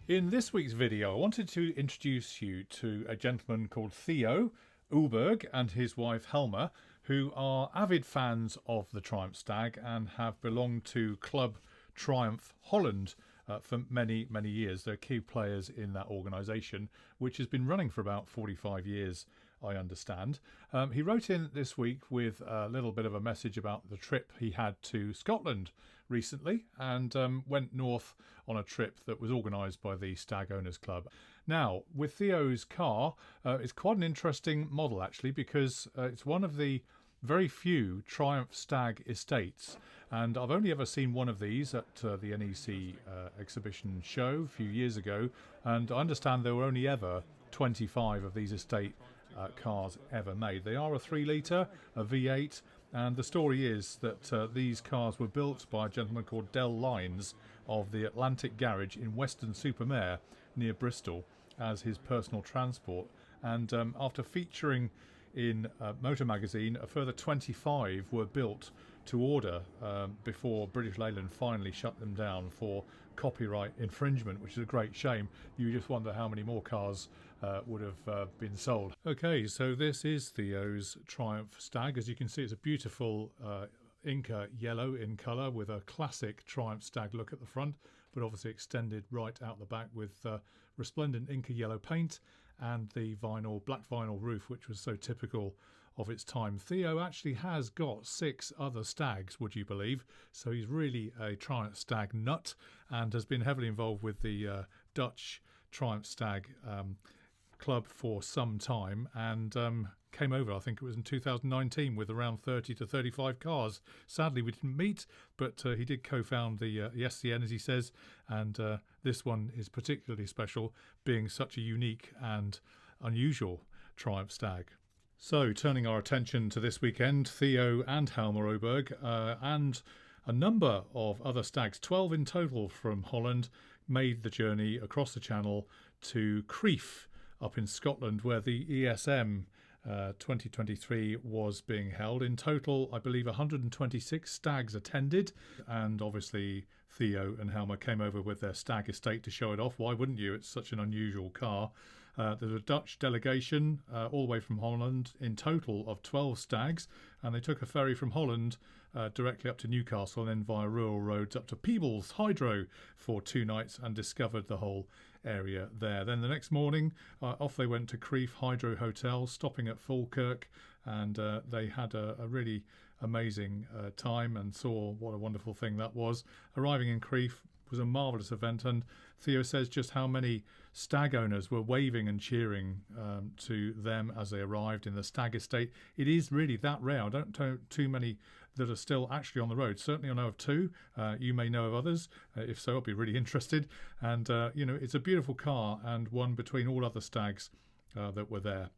In this week's video, I wanted to introduce you to a gentleman called Theo Ulberg and his wife Helma, who are avid fans of the Triumph Stag and have belonged to Club Triumph Holland for many, many years. They're key players in that organisation, which has been running for about 45 years, I understand. He wrote in this week with a little bit of a message about the trip he had to Scotland recently and went north on a trip that was organised by the Stag Owners Club. Now, with Theo's car, it's quite an interesting model actually, because it's one of the very few Triumph Stag Estates, and I've only ever seen one of these at the NEC exhibition show a few years ago, and I understand there were only ever 25 of these estate cars ever made. They are a 3-litre, a V8, and the story is that these cars were built by a gentleman called Del Lines of the Atlantic Garage in Weston-super-Mare near Bristol as his personal transport, and after featuring in Motor Magazine, a further 25 were built to order before British Leyland finally shut them down for copyright infringement, which is a great shame. You just wonder how many more cars would have been sold. Okay, so this is Theo's Triumph Stag. As you can see, it's a beautiful Inca yellow in colour with a classic Triumph Stag look at the front, but obviously extended right out the back with resplendent Inca yellow paint and the black vinyl roof, which was so typical of its time. Theo actually has got 6 other Stags, would you believe? So he's really a Triumph Stag nut and has been heavily involved with the Dutch Triumph Stag club for some time, and came over, I think it was in 2019, with around 30 to 35 cars. Sadly, we didn't meet, but he did co-found the SCN, as he says, and this one is particularly special, being such a unique and unusual Triumph Stag. So, turning our attention to this weekend, Theo and Helma Oberg and a number of other stags, 12 in total from Holland, made the journey across the channel to Crieff up in Scotland, where the ESM 2023 was being held. In total, I believe 126 stags attended, and obviously Theo and Helma came over with their Stag Estate to show it off. Why wouldn't you? It's such an unusual car. There's a Dutch delegation all the way from Holland, in total of 12 stags, and they took a ferry from Holland directly up to Newcastle and then via rural roads up to Peebles Hydro for 2 nights and discovered the whole area there. Then the next morning off they went to Crieff Hydro Hotel, stopping at Falkirk, and they had a really amazing time and saw what a wonderful thing that was. Arriving in Crieff was a marvellous event, and Theo says just how many stag owners were waving and cheering to them as they arrived in the Stag Estate. It is really that rare. I don't know too many that are still actually on the road. Certainly I know of 2. You may know of others. If so, I'll be really interested. And, you know, it's a beautiful car and one between all other stags that were there.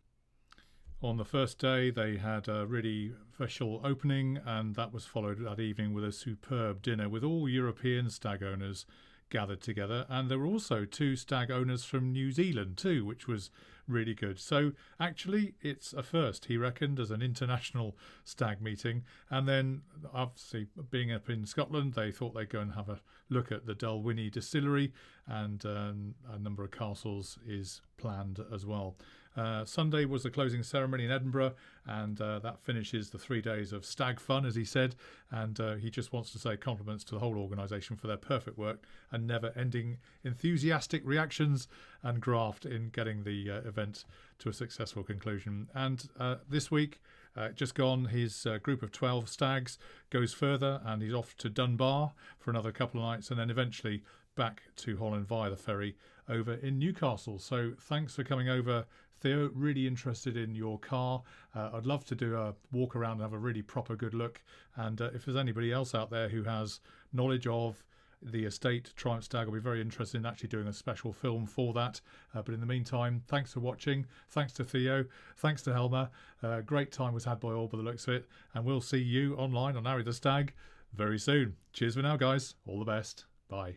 On the first day, they had a really official opening, and that was followed that evening with a superb dinner with all European stag owners gathered together. And there were also 2 stag owners from New Zealand too, which was really good. So actually it's a first, he reckoned, as an international stag meeting. And then obviously being up in Scotland, they thought they'd go and have a look at the Dalwhinnie distillery, and a number of castles is planned as well. Sunday was the closing ceremony in Edinburgh, and that finishes the 3 days of stag fun, as he said, and he just wants to say compliments to the whole organisation for their perfect work and never-ending enthusiastic reactions and graft in getting the event to a successful conclusion. And this week, just gone, his group of 12 stags goes further, and he's off to Dunbar for another couple of nights, and then eventually back to Holland via the ferry over in Newcastle. So thanks for coming over, Theo. Really interested in your car. I'd love to do a walk around and have a really proper good look, and if there's anybody else out there who has knowledge of the estate Triumph Stag, I'll be very interested in actually doing a special film for that. But in the meantime, thanks for watching. Thanks to Theo. Thanks to Helma. Great time was had by all by the looks of it, and we'll see you online on Arry The Stag very soon. Cheers for now, guys. All the best. Bye.